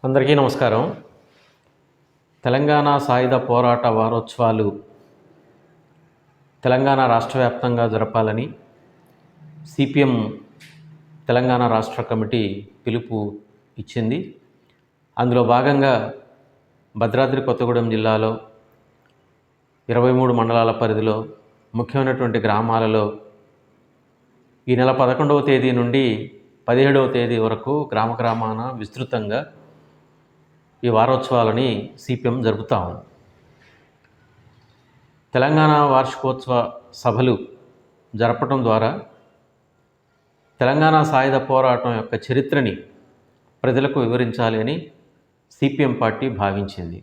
అందరికీ నమస్కారం. తెలంగాణ సాయుధ పోరాట వారోత్సవాలు తెలంగాణ రాష్ట్ర వ్యాప్తంగా జరపాలని సిపిఎం తెలంగాణ రాష్ట్ర కమిటీ పిలుపు ఇచ్చింది. అందులో భాగంగా భద్రాద్రి కొత్తగూడెం జిల్లాలో 23 మండలాల పరిధిలో ముఖ్యమైనటువంటి గ్రామాలలో ఈ నెల 11వ తేదీ నుండి 17వ తేదీ వరకు గ్రామాన విస్తృతంగా ఈ వారోత్సవాలని సిపిఎం జరుపుతా ఉంది. తెలంగాణ వార్షికోత్సవ సభలు జరపడం ద్వారా తెలంగాణ సాయుధ పోరాటం యొక్క చరిత్రని ప్రజలకు వివరించాలి అని సిపిఎం పార్టీ భావించింది.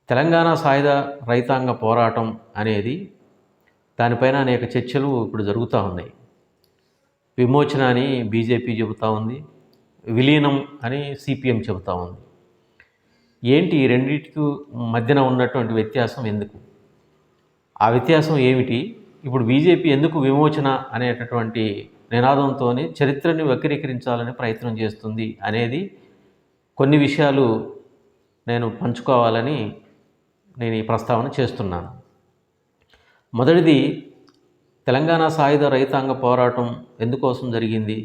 తెలంగాణ సాయుధ రైతాంగ పోరాటం అనేది దానిపైన అనేక చర్చలు ఇప్పుడు జరుగుతూ ఉన్నాయి. విమోచన అని బీజేపీ చెబుతూ ఉంది, విలీనం అని సిపిఎం చెబుతూ ఉంది. ఏంటి ఈ రెండింటికి మధ్యన ఉన్నటువంటి వ్యత్యాసం ఎందుకు? ఆ వ్యత్యాసం ఏమిటి? ఇప్పుడు బీజేపీ ఎందుకు విమోచన అనేటటువంటి నినాదంతో చరిత్రని వక్రీకరించాలని ప్రయత్నం చేస్తుంది అనేది కొన్ని విషయాలు నేను పంచుకోవాలని నేను ఈ ప్రస్తావన చేస్తున్నాను. మొదటిది, తెలంగాణ సాయుధ రైతాంగ పోరాటం ఎందుకోసం జరిగింది?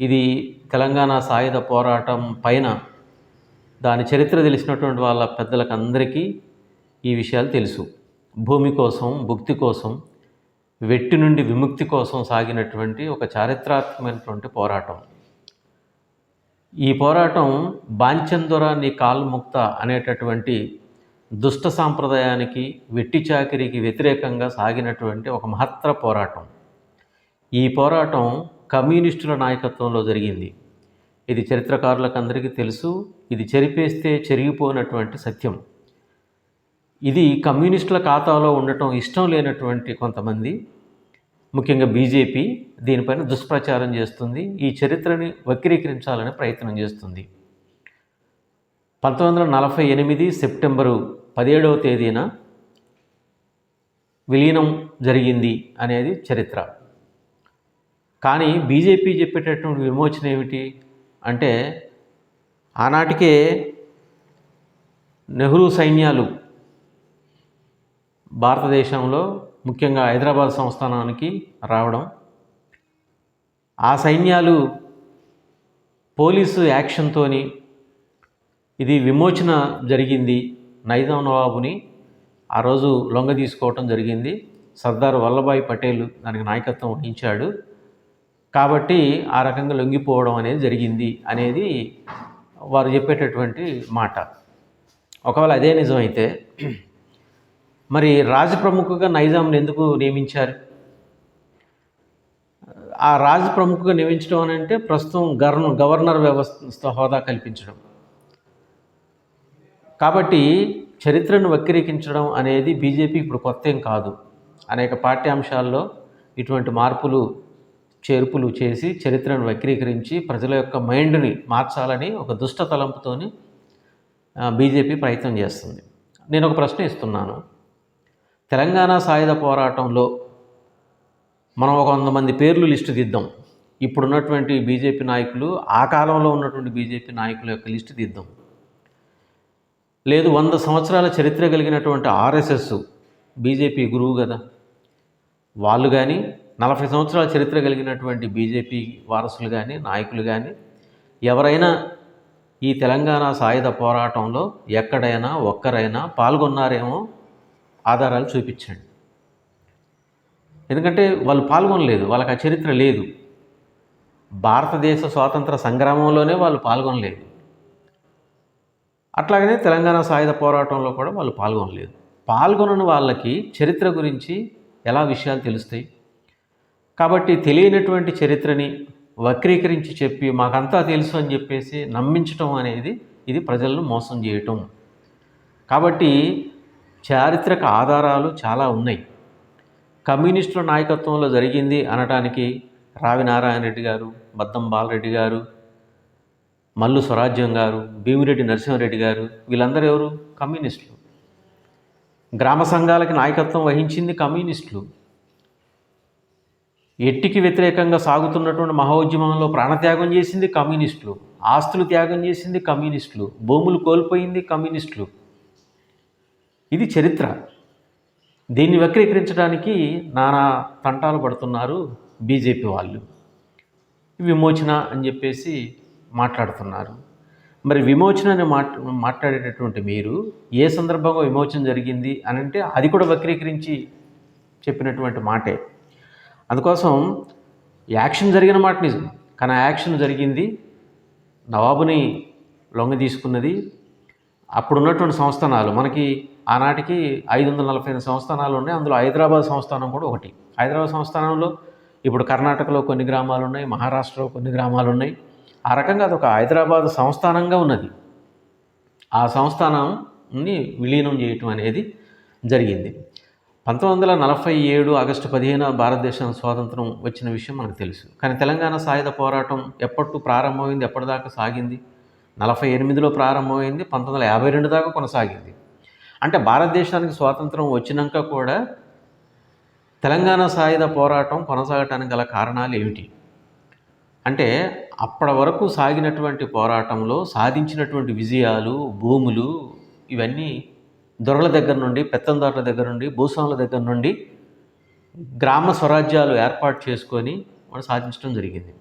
ఇది తెలంగాణ సాయుధ పోరాటం పైన దాని చరిత్ర తెలిసినటువంటి వాళ్ళ పెద్దలకు అందరికీ ఈ విషయాలు తెలుసు. భూమి కోసం, భుక్తి కోసం, వెట్టి నుండి విముక్తి కోసం సాగినటువంటి ఒక చారిత్రాత్మకమైనటువంటి పోరాటం. ఈ పోరాటం బాంచందొర నీ కాల్ముక్త అనేటటువంటి దుష్ట సాంప్రదాయానికి, వెట్టి చాకిరికి వ్యతిరేకంగా సాగినటువంటి ఒక మహత్తర పోరాటం. ఈ పోరాటం కమ్యూనిస్టుల నాయకత్వంలో జరిగింది. ఇది చరిత్రకారులకు అందరికీ తెలుసు. ఇది చెరిపేస్తే చెరిగిపోయినటువంటి సత్యం. ఇది కమ్యూనిస్టుల ఖాతాలో ఉండటం ఇష్టం లేనటువంటి కొంతమంది, ముఖ్యంగా బీజేపీ దీనిపైన దుష్ప్రచారం చేస్తుంది. ఈ చరిత్రని వక్రీకరించాలని ప్రయత్నం చేస్తుంది. 1948 సెప్టెంబరు 17వ తేదీన విలీనం జరిగింది అనేది చరిత్ర. కానీ బీజేపీ చెప్పేటటువంటి విమోచన ఏమిటి అంటే, ఆనాటికే నెహ్రూ సైన్యాలు భారతదేశంలో ముఖ్యంగా హైదరాబాద్ సంస్థానానికి రావడం, ఆ సైన్యాలు పోలీసు యాక్షన్తో ఇది విమోచన జరిగింది, నైజాం నవాబుని ఆ రోజు లొంగ తీసుకోవటం జరిగింది, సర్దార్ వల్లభాయ్ పటేల్ దానికి నాయకత్వం వహించాడు, కాబట్టి ఆ రకంగా లొంగిపోవడం అనేది జరిగింది అనేది వారు చెప్పేటటువంటి మాట. ఒకవేళ అదే నిజమైతే మరి రాజప్రముఖగా నైజాంని ఎందుకు నియమించారు? ఆ రాజప్రముఖగా నియమించడం అని అంటే ప్రస్తుతం గవర్నర్ వ్యవస్థ హోదా కల్పించడం. కాబట్టి చరిత్రను వక్రీకరించడం అనేది బీజేపీ ఇప్పుడు కొత్త ఏం కాదు. అనేక పాఠ్యాంశాల్లో ఇటువంటి మార్పులు చేర్పులు చేసి చరిత్రను వక్రీకరించి ప్రజల యొక్క మైండ్ని మార్చాలని ఒక దుష్ట తలంపుతోని బీజేపీ ప్రయత్నం చేస్తుంది. నేను ఒక ప్రశ్న ఇస్తున్నాను. తెలంగాణ సాయుధ పోరాటంలో మనం ఒక 100 మంది పేర్లు లిస్టు తీద్దాం. ఇప్పుడున్నటువంటి బీజేపీ నాయకులు, ఆ కాలంలో ఉన్నటువంటి బీజేపీ నాయకుల యొక్క లిస్టు తీద్దాం. లేదు, 100 సంవత్సరాల చరిత్ర కలిగినటువంటి ఆర్ఎస్ఎస్ బీజేపీ గురువు కదా, వాళ్ళు కానీ 40 సంవత్సరాల చరిత్ర కలిగినటువంటి బీజేపీ వారసులు కానీ, నాయకులు కానీ ఎవరైనా ఈ తెలంగాణ సాయుధ పోరాటంలో ఎక్కడైనా ఒక్కరైనా పాల్గొన్నారేమో ఆధారాలు చూపించండి. ఎందుకంటే వాళ్ళు పాల్గొనలేదు, వాళ్ళకి ఆ చరిత్ర లేదు. భారతదేశ స్వాతంత్ర సంగ్రామంలోనే వాళ్ళు పాల్గొనలేదు. అట్లాగనే తెలంగాణ సాయుధ పోరాటంలో కూడా వాళ్ళు పాల్గొనలేదు. పాల్గొనని వాళ్ళకి చరిత్ర గురించి ఎలా విషయాలు తెలుస్తాయి? కాబట్టి తెలియనటువంటి చరిత్రని వక్రీకరించి చెప్పి మాకంతా తెలుసు అని చెప్పేసి నమ్మించటం అనేది ఇది ప్రజలను మోసం చేయటం. కాబట్టి చారిత్రక ఆధారాలు చాలా ఉన్నాయి. కమ్యూనిస్టుల నాయకత్వంలో జరిగింది అనడానికి రావి నారాయణ రెడ్డి గారు, బద్దం బాలరెడ్డి గారు, మల్లు స్వరాజ్యం గారు, భీమిరెడ్డి నరసింహారెడ్డి గారు, వీళ్ళందరూ ఎవరు? కమ్యూనిస్టులు. గ్రామ సంఘాలకి నాయకత్వం వహించింది కమ్యూనిస్టులు. ఎట్టికి వ్యతిరేకంగా సాగుతున్నటువంటి మహోద్యమంలో ప్రాణత్యాగం చేసింది కమ్యూనిస్టులు. ఆస్తులు త్యాగం చేసింది కమ్యూనిస్టులు, భూములు కోల్పోయింది కమ్యూనిస్టులు. ఇది చరిత్ర. దీన్ని వక్రీకరించడానికి నానా తంటాలు పడుతున్నారు బీజేపీ వాళ్ళు. విమోచన అని చెప్పేసి మాట్లాడుతున్నారు. మరి విమోచన అని మాట్లాడేటటువంటి మీరు ఏ సందర్భంగా విమోచన జరిగింది అని అంటే అది కూడా వక్రీకరించి చెప్పినటువంటి మాటే. అందుకోసం యాక్షన్ జరిగిన మాట నిజం, కానీ ఆ యాక్షన్ జరిగింది నవాబుని లొంగ తీసుకున్నది. అప్పుడున్నటువంటి సంస్థానాలు మనకి ఆనాటికి 548 సంస్థానాలు ఉన్నాయి. అందులో హైదరాబాద్ సంస్థానం కూడా ఒకటి. హైదరాబాద్ సంస్థానంలో ఇప్పుడు కర్ణాటకలో కొన్ని గ్రామాలు ఉన్నాయి, మహారాష్ట్రలో కొన్ని గ్రామాలు ఉన్నాయి. ఆ రకంగా అదొక హైదరాబాద్ సంస్థానంగా ఉన్నది. ఆ సంస్థానాన్ని విలీనం చేయటం అనేది జరిగింది. 1947 ఆగస్టు 15 భారతదేశం స్వాతంత్రం వచ్చిన విషయం మనకు తెలుసు. కానీ తెలంగాణ సాయుధ పోరాటం ఎప్పటి ప్రారంభమైంది, ఎప్పటిదాకా సాగింది? 48లో ప్రారంభమైంది, 1952 దాకా కొనసాగింది. అంటే భారతదేశానికి స్వాతంత్రం వచ్చినాక కూడా తెలంగాణ సాయుధ పోరాటం కొనసాగటానికి గల కారణాలు ఏమిటి అంటే, అప్పటి వరకు సాగినటువంటి పోరాటంలో సాధించినటువంటి విజయాలు, భూములు, ఇవన్నీ దొరల దగ్గర నుండి, పెత్తందారుల దగ్గర నుండి, భూస్వాముల దగ్గర నుండి గ్రామ స్వరాజ్యాలు ఏర్పాటు చేసుకొని వాళ్ళు సాధించడం జరిగింది.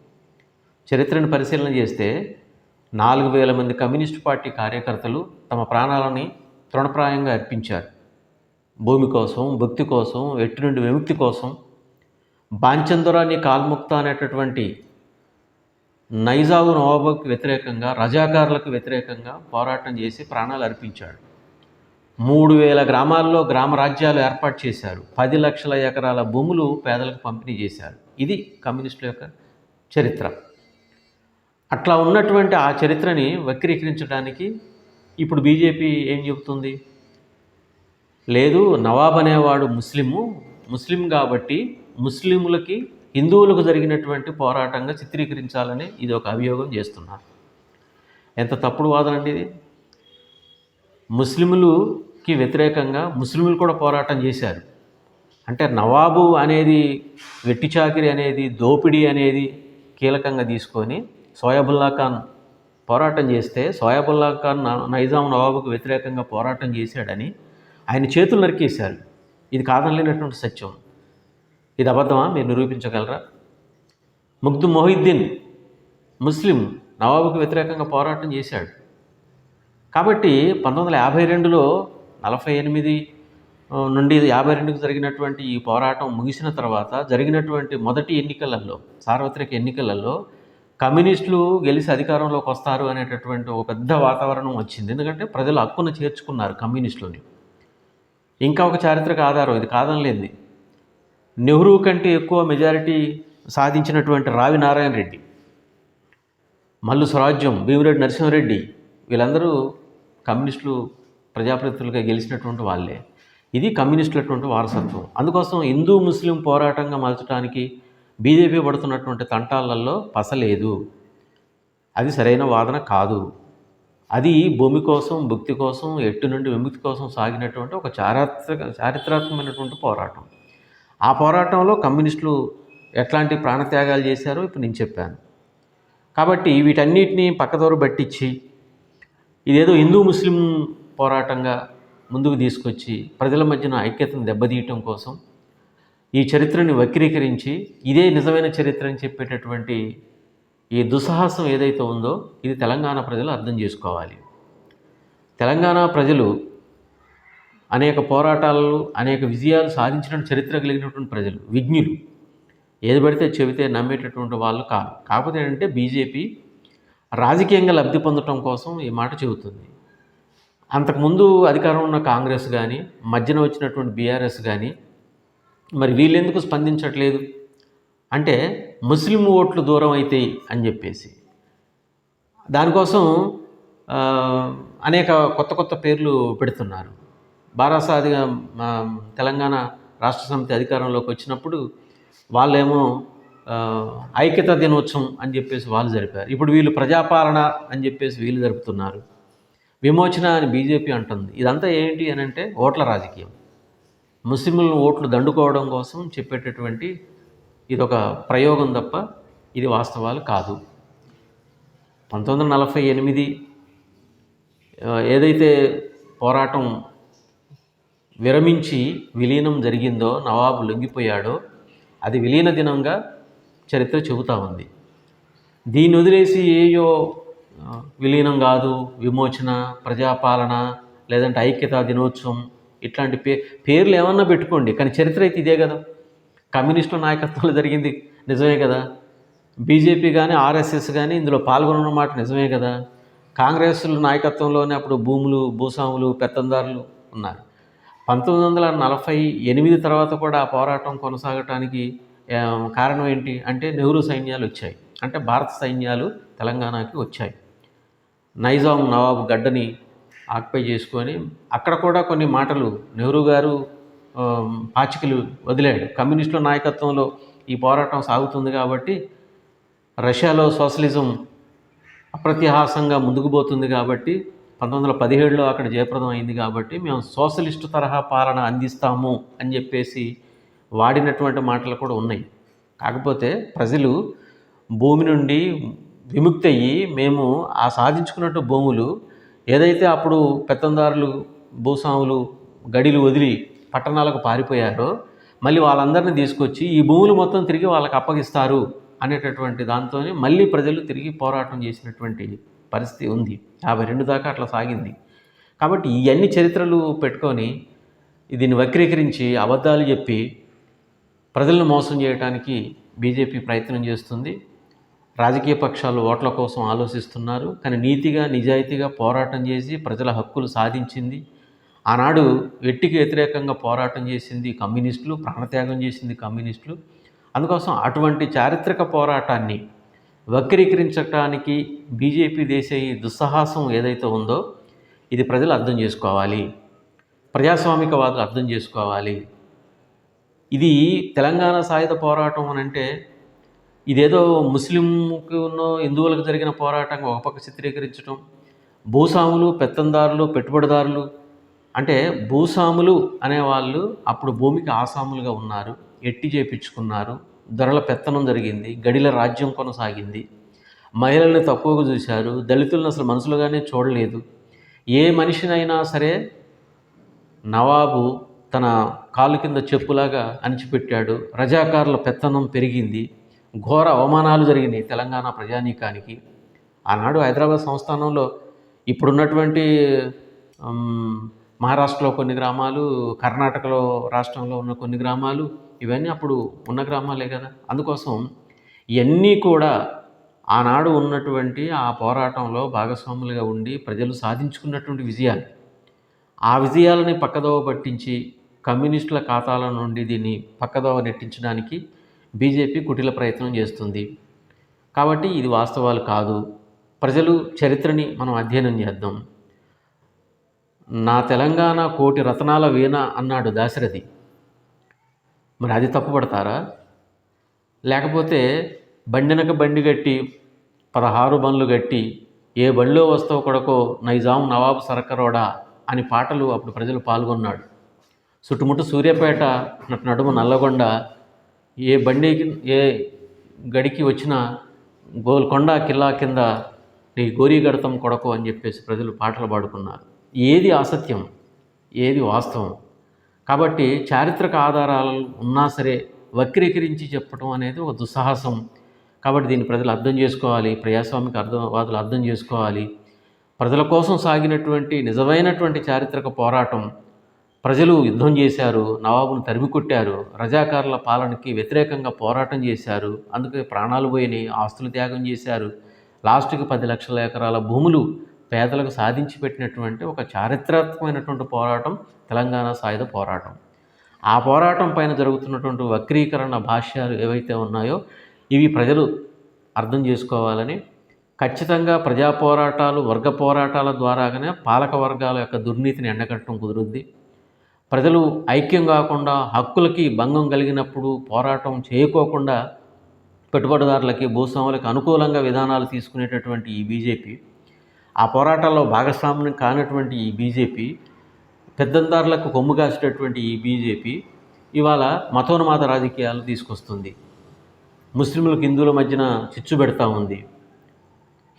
చరిత్రను పరిశీలన చేస్తే 4000 మంది కమ్యూనిస్టు పార్టీ కార్యకర్తలు తమ ప్రాణాలని తృణప్రాయంగా అర్పించారు. భూమి కోసం, భక్తి కోసం, ఎట్టి నుండి విముక్తి కోసం. బాంచందొరాని కాల్ముక్త అనేటటువంటి నైజాము నవాబుకి వ్యతిరేకంగా, రజాకారులకు వ్యతిరేకంగా పోరాటం చేసి ప్రాణాలు అర్పించాడు. 3000 గ్రామాల్లో గ్రామ రాజ్యాలు ఏర్పాటు చేశారు. 10 లక్షల ఎకరాల భూములు పేదలకు పంపిణీ చేశారు. ఇది కమ్యూనిస్టుల యొక్క చరిత్ర. అట్లా ఉన్నటువంటి ఆ చరిత్రని వక్రీకరించడానికి ఇప్పుడు బీజేపీ ఏం చెబుతుంది? లేదు, నవాబ్ అనేవాడు ముస్లిం కాబట్టి ముస్లింలకి, హిందువులకు జరిగినటువంటి పోరాటంగా చిత్రీకరించాలని ఇది ఒక అభియోగం చేస్తున్నారు. ఎంత తప్పుడు వాదన అండి ఇది. ముస్లింలకి వ్యతిరేకంగా ముస్లింలు కూడా పోరాటం చేశారు. అంటే నవాబు అనేది, వెట్టి చాకిరి అనేది, దోపిడీ అనేది కీలకంగా తీసుకొని సోయాబుల్లా ఖాన్ పోరాటం చేస్తే, సోయాబుల్లా ఖాన్ నైజాం నవాబుకు వ్యతిరేకంగా పోరాటం చేశాడని ఆయన చేతులు నరికేశారు. ఇది కాదనలేనటువంటి సత్యం. ఇది అబద్ధమా? మీరు నిరూపించగలరా? ముగ్దు మొహిద్దీన్ ముస్లిం, నవాబుకు వ్యతిరేకంగా పోరాటం చేశాడు. కాబట్టి 1952లో 48 నుండి 52కు జరిగినటువంటి ఈ పోరాటం ముగిసిన తర్వాత జరిగినటువంటి మొదటి ఎన్నికలలో, సార్వత్రిక ఎన్నికలలో కమ్యూనిస్టులు గెలిచి అధికారంలోకి వస్తారు అనేటటువంటి ఒక పెద్ద వాతావరణం వచ్చింది. ఎందుకంటే ప్రజలు హక్కును చేర్చుకున్నారు కమ్యూనిస్టులని. ఇంకా ఒక చారిత్రక ఆధారం, ఇది కాదనలేంది, నెహ్రూ కంటే ఎక్కువ మెజారిటీ సాధించినటువంటి రావి నారాయణ రెడ్డి, మల్లు స్వరాజ్యం, భీమిరెడ్డి నరసింహారెడ్డి, వీళ్ళందరూ కమ్యూనిస్టులు ప్రజాప్రతినిధులుగా గెలిచినటువంటి వాళ్ళే. ఇది కమ్యూనిస్టులటువంటి వారసత్వం. అందుకోసం హిందూ ముస్లిం పోరాటంగా మలచడానికి బీజేపీ పడుతున్నటువంటి తంటాలలో పసలేదు. అది సరైన వాదన కాదు. అది భూమి కోసం, భక్తి కోసం, ఎట్టు నుండి విముక్తి కోసం సాగినటువంటి ఒక చారిత్రాత్మకమైనటువంటి పోరాటం. ఆ పోరాటంలో కమ్యూనిస్టులు ఎట్లాంటి ప్రాణత్యాగాలు చేశారో ఇప్పుడు నేను చెప్పాను. కాబట్టి వీటన్నిటినీ పక్కదోరు పట్టించి ఇదేదో హిందూ ముస్లిం పోరాటంగా ముందుకు తీసుకొచ్చి ప్రజల మధ్యన ఐక్యతను దెబ్బతీయటం కోసం ఈ చరిత్రని వక్రీకరించి ఇదే నిజమైన చరిత్ర అని చెప్పేటటువంటి ఈ దుస్సాహసం ఏదైతే ఉందో ఇది తెలంగాణ ప్రజలు అర్థం చేసుకోవాలి. తెలంగాణ ప్రజలు అనేక పోరాటాలు, అనేక విజయాలు సాధించిన చరిత్ర కలిగినటువంటి ప్రజలు, విజ్ఞులు. ఏది పడితే చెబితే నమ్మేటటువంటి వాళ్ళు కాదు. కాకపోతే ఏంటంటే బీజేపీ రాజకీయంగా లబ్ధి పొందడం కోసం ఈ మాట చెబుతుంది. అంతకుముందు అధికారంలో ఉన్న కాంగ్రెస్ కానీ, మధ్యన వచ్చినటువంటి బీఆర్ఎస్ కానీ, మరి వీళ్ళెందుకు స్పందించట్లేదు అంటే ముస్లిం ఓట్లు దూరం అవుతాయి అని చెప్పేసి దానికోసం అనేక కొత్త పేర్లు పెడుతున్నారు. బారాసాదిగా తెలంగాణ రాష్ట్ర సమితి అధికారంలోకి వచ్చినప్పుడు వాళ్ళేమో ఐక్యతా దినోత్సవం అని చెప్పేసి వాళ్ళు జరిపారు. ఇప్పుడు వీళ్ళు ప్రజాపాలన అని చెప్పేసి వీళ్ళు జరుపుతున్నారు. విమోచన అని బీజేపీ అంటుంది. ఇదంతా ఏంటి అని అంటే ఓట్ల రాజకీయం. ముస్లింలను ఓట్లు దండుకోవడం కోసం చెప్పేటటువంటి ఇదొక ప్రయోగం తప్ప ఇది వాస్తవాలు కాదు. 1948 ఏదైతే పోరాటం విరమించి విలీనం జరిగిందో, నవాబు లొంగిపోయాడో, అది విలీన దినంగా చరిత్ర చెబుతూ ఉంది. దీన్ని వదిలేసి ఏయో విలీనం కాదు, విమోచన, ప్రజాపాలన, లేదంటే ఐక్యతా దినోత్సవం ఇట్లాంటి పేర్లు ఏమన్నా పెట్టుకోండి, కానీ చరిత్ర అయితే ఇదే కదా. కమ్యూనిస్టుల నాయకత్వంలో జరిగింది నిజమే కదా. బీజేపీ కానీ ఆర్ఎస్ఎస్ కానీ ఇందులో పాల్గొన్న మాట నిజమే కదా. కాంగ్రెస్ల నాయకత్వంలోనే అప్పుడు భూస్వాములు, పెత్తందారులు ఉన్నారు. 1948 తర్వాత కూడా ఆ పోరాటం కొనసాగటానికి కారణం ఏంటి అంటే, నెహ్రూ సైన్యాలు వచ్చాయి, అంటే భారత సైన్యాలు తెలంగాణకి వచ్చాయి. నైజాం నవాబు గడ్డని ఆక్యుపై చేసుకొని అక్కడ కూడా కొన్ని మాటలు నెహ్రూ గారు పాచికలు వదిలాడు. కమ్యూనిస్టుల నాయకత్వంలో ఈ పోరాటం సాగుతుంది కాబట్టి, రష్యాలో సోషలిజం అప్రత్యాహాసంగా ముందుకు పోతుంది కాబట్టి, 1917లో అక్కడ జయప్రదం అయింది కాబట్టి మేము సోషలిస్టు తరహా పాలన అందిస్తాము అని చెప్పేసి వాడినటువంటి మాటలు కూడా ఉన్నాయి. కాకపోతే ప్రజలు భూమి నుండి విముక్తి అయ్యి, మేము ఆ సాధించుకున్నట్టు భూములు ఏదైతే అప్పుడు పెత్తందారులు, భూస్వాములు గడిలు వదిలి పట్టణాలకు పారిపోయారో, మళ్ళీ వాళ్ళందరినీ తీసుకొచ్చి ఈ భూములు మొత్తం తిరిగి వాళ్ళకి అప్పగిస్తారు అనేటటువంటి దాంతో మళ్ళీ ప్రజలు తిరిగి పోరాటం చేసినటువంటి పరిస్థితి ఉంది. 52 దాకా అట్లా సాగింది. కాబట్టి ఇవన్నీ చరిత్రలు పెట్టుకొని దీన్ని వక్రీకరించి అబద్ధాలు చెప్పి ప్రజలను మోసం చేయడానికి బీజేపీ ప్రయత్నం చేస్తుంది. రాజకీయ పక్షాలు ఓట్ల కోసం ఆలోచిస్తున్నారు, కానీ నీతిగా నిజాయితీగా పోరాటం చేసి ప్రజల హక్కులు సాధించింది. ఆనాడు వెట్టికి వ్యతిరేకంగా పోరాటం చేసింది కమ్యూనిస్టులు, ప్రాణత్యాగం చేసింది కమ్యూనిస్టులు. అందుకోసం అటువంటి చారిత్రక పోరాటాన్ని వక్రీకరించడానికి బీజేపీ చేసే ఈ దుస్సాహసం ఏదైతే ఉందో, ఇది ప్రజలు అర్థం చేసుకోవాలి, ప్రజాస్వామికవాదులు అర్థం చేసుకోవాలి. ఇది తెలంగాణ సాయుధ పోరాటం అని అంటే ఇదేదో ముస్లింకు హిందువులకు జరిగిన పోరాటంగా ఒక పక్క చిత్రీకరించడం, భూస్వాములు, పెత్తందారులు, పెట్టుబడిదారులు, అంటే భూస్వాములు అనేవాళ్ళు అప్పుడు భూమికి ఆసాములుగా ఉన్నారు, ఎట్టి చేపించుకున్నారు, ధరల పెత్తనం జరిగింది, గడిల రాజ్యం కొనసాగింది, మహిళల్ని తక్కువగా చూశారు, దళితులను అసలు మనుషులుగానే చూడలేదు. ఏ మనిషినైనా సరే నవాబు తన కాలు కింద చెప్పులాగా అణిచిపెట్టాడు. రజాకారుల పెత్తనం పెరిగింది, ఘోర అవమానాలు జరిగినాయి తెలంగాణ ప్రజానీకానికి. ఆనాడు హైదరాబాద్ సంస్థానంలో ఇప్పుడున్నటువంటి మహారాష్ట్రలో కొన్ని గ్రామాలు, కర్ణాటకలో రాష్ట్రంలో ఉన్న కొన్ని గ్రామాలు, ఇవన్నీ అప్పుడు ఉన్న గ్రామాలే కదా. అందుకోసం ఇవన్నీ కూడా ఆనాడు ఉన్నటువంటి ఆ పోరాటంలో భాగస్వాములుగా ఉండి ప్రజలు సాధించుకున్నటువంటి విజయాలు. ఆ విజయాలని పక్కదోవ పట్టించి కమ్యూనిస్టుల ఖాతాల నుండి దీన్ని పక్కదోవ నెట్టించడానికి బీజేపీ కుటిల ప్రయత్నం చేస్తుంది. కాబట్టి ఇది వాస్తవాలు కాదు. ప్రజలు చరిత్రని మనం అధ్యయనం చేద్దాం. నా తెలంగాణ కోటి రతనాల వీణ అన్నాడు దాశరథి. మరి అది తప్పుపడతారా? లేకపోతే బండినక బండి గట్టి 16 బండ్లు గట్టి ఏ బండిలో వస్తావు కొడకో నైజాం నవాబు సరకరోడా అని పాటలు అప్పుడు ప్రజలు పాల్గొన్నాడు. చుట్టుముట్టు సూర్యాపేట నడుమ నల్లగొండ ఏ బండికి ఏ గడికి వచ్చినా గోల్కొండ కిల్లా కింద నీ గోరీ గడతం కొడకు అని చెప్పేసి ప్రజలు పాటలు పాడుకున్నారు. ఏది అసత్యం, ఏది వాస్తవం? కాబట్టి చారిత్రక ఆధారాలు ఉన్నా సరే వక్రీకరించి చెప్పడం అనేది ఒక దుస్సాహసం. కాబట్టి దీన్ని ప్రజలు అర్థం చేసుకోవాలి, ప్రజాస్వామిక వాదులు అర్థం చేసుకోవాలి. ప్రజల కోసం సాగినటువంటి నిజమైనటువంటి చారిత్రక పోరాటం. ప్రజలు యుద్ధం చేశారు, నవాబును తరిమి కొట్టారు, రజాకారుల పాలనకి వ్యతిరేకంగా పోరాటం చేశారు, అందుకే ప్రాణాలు పోయినాయి, ఆస్తులు త్యాగం చేశారు. లాస్ట్కి 10 లక్షల ఎకరాల భూములు పేదలకు సాధించి పెట్టినటువంటి ఒక చారిత్రాత్మకమైనటువంటి పోరాటం తెలంగాణ సాయుధ పోరాటం. ఆ పోరాటం పైన జరుగుతున్నటువంటి వక్రీకరణ భాష్యాలు ఏవైతే ఉన్నాయో ఇవి ప్రజలు అర్థం చేసుకోవాలని, ఖచ్చితంగా ప్రజా పోరాటాలు, వర్గ పోరాటాల ద్వారాగానే పాలక వర్గాల యొక్క దుర్నీతిని ఎండగట్టడం కుదురుద్ది. ప్రజలు ఐక్యం కాకుండా హక్కులకి భంగం కలిగినప్పుడు పోరాటం చేయకోకుండా పెట్టుబడిదారులకి, భూస్వాములకి అనుకూలంగా విధానాలు తీసుకునేటటువంటి ఈ బీజేపీ, ఆ పోరాటాల్లో భాగస్వామ్యం కానటువంటి ఈ బీజేపీ, పెద్దందారులకు కొమ్ము కాసేటటువంటి ఈ బీజేపీ ఇవాళ మతోన్మాద రాజకీయాలు తీసుకొస్తుంది. ముస్లింలకు హిందువుల మధ్యన చిచ్చు పెడతా ఉంది.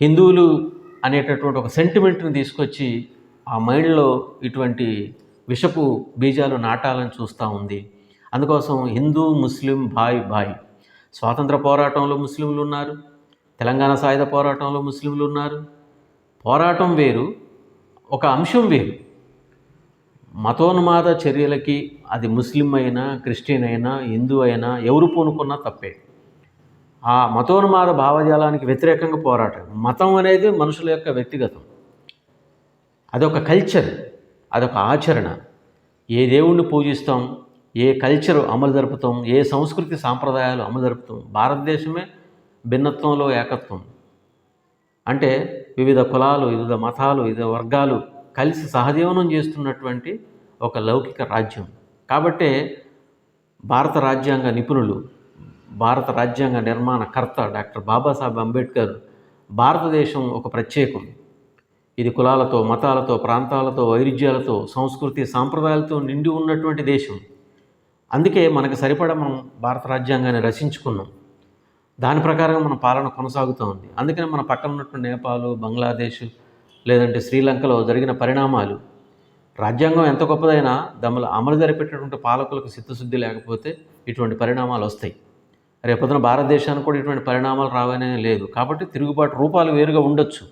హిందువులు అనేటటువంటి ఒక సెంటిమెంట్ని తీసుకొచ్చి ఆ మైండ్లో ఇటువంటి విషపు బీజాలు నాటాలని చూస్తూ ఉంది. అందుకోసం హిందూ ముస్లిం భాయ్ భాయ్. స్వాతంత్ర పోరాటంలో ముస్లింలు ఉన్నారు, తెలంగాణ సాయుధ పోరాటంలో ముస్లింలు ఉన్నారు. పోరాటం వేరు, ఒక అంశం వేరు. మతోన్మాద చర్యలకి అది ముస్లిం అయినా, క్రిస్టియన్ అయినా, హిందూ అయినా ఎవరు పూనుకున్నా తప్పే. ఆ మతోన్మాద భావజాలానికి వ్యతిరేకంగా పోరాటం. మతం అనేది మనుషుల యొక్క వ్యక్తిగతం, అదొక కల్చర్, అదొక ఆచరణ. ఏ దేవుణ్ణి పూజిస్తాం, ఏ కల్చర్ అమలు జరుపుతాం, ఏ సంస్కృతి సాంప్రదాయాలు అమలు జరుపుతాం. భారతదేశమే భిన్నత్వంలో ఏకత్వం. అంటే వివిధ కులాలు, వివిధ మతాలు, వివిధ వర్గాలు కలిసి సహజీవనం చేస్తున్నటువంటి ఒక లౌకిక రాజ్యం. కాబట్టే భారత రాజ్యాంగ నిపుణులు, భారత రాజ్యాంగ నిర్మాణకర్త డాక్టర్ బాబాసాహెబ్ అంబేద్కర్ భారతదేశం ఒక ప్రత్యేకం, ఇది కులాలతో, మతాలతో, ప్రాంతాలతో, వైరుధ్యాలతో, సంస్కృతి సాంప్రదాయాలతో నిండి ఉన్నటువంటి దేశం. అందుకే మనకు సరిపడా మనం భారత రాజ్యాంగాన్ని రచించుకున్నాం. దాని ప్రకారంగా మన పాలన కొనసాగుతూ ఉంది. అందుకని మన పక్కన ఉన్నటువంటి నేపాల్, బంగ్లాదేశ్ లేదంటే శ్రీలంకలో జరిగిన పరిణామాలు, రాజ్యాంగం ఎంత గొప్పదైనా దమలు అమలు జరిపేటటువంటి పాలకులకు చిత్తశుద్ధి లేకపోతే ఇటువంటి పరిణామాలు వస్తాయి. రేపొద్దున భారతదేశానికి కూడా ఇటువంటి పరిణామాలు రావనే లేదు. కాబట్టి తిరుగుబాటు రూపాలు వేరుగా ఉండొచ్చు.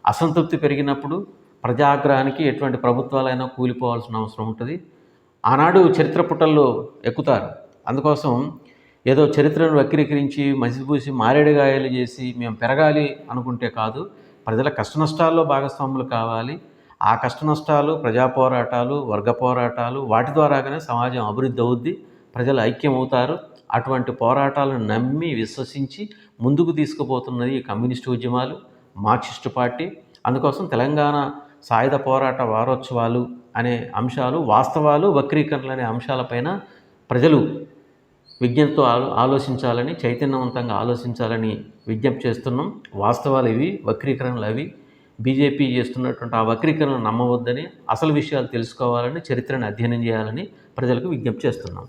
అసంతృప్తి పెరిగినప్పుడు ప్రజాగ్రహానికి ఎటువంటి ప్రభుత్వాలైనా కూలిపోవాల్సిన అవసరం ఉంటుంది. ఆనాడు చరిత్ర పుటల్లో ఎక్కుతారు. అందుకోసం ఏదో చరిత్రను వక్రీకరించి మసిపూసి మారేడుగాయలు చేసి మేము పెరగాలి అనుకుంటే కాదు. ప్రజల కష్టనష్టాల్లో భాగస్వాములు కావాలి. ఆ కష్టనష్టాలు, ప్రజా పోరాటాలు, వర్గ పోరాటాలు, వాటి ద్వారాగానే సమాజం అభివృద్ధి అవుద్ది, ప్రజలు ఐక్యం అవుతారు. అటువంటి పోరాటాలను నమ్మి విశ్వసించి ముందుకు తీసుకుపోతున్నది ఈ కమ్యూనిస్టు ఉద్యమాలు, మార్క్సిస్టు పార్టీ. అందుకోసం తెలంగాణ సాయుధ పోరాట వారోత్సవాలు అనే అంశాలు, వాస్తవాలు, వక్రీకరణలు అనే అంశాలపైన ప్రజలు విజ్ఞతతో ఆలోచించాలని, చైతన్యవంతంగా ఆలోచించాలని విజ్ఞప్తి చేస్తున్నాం. వాస్తవాలు ఇవి, వక్రీకరణలు అవి. బీజేపీ చేస్తున్నటువంటి ఆ వక్రీకరణను నమ్మవద్దని, అసలు విషయాలు తెలుసుకోవాలని, చరిత్రను అధ్యయనం చేయాలని ప్రజలకు విజ్ఞప్తి చేస్తున్నాం.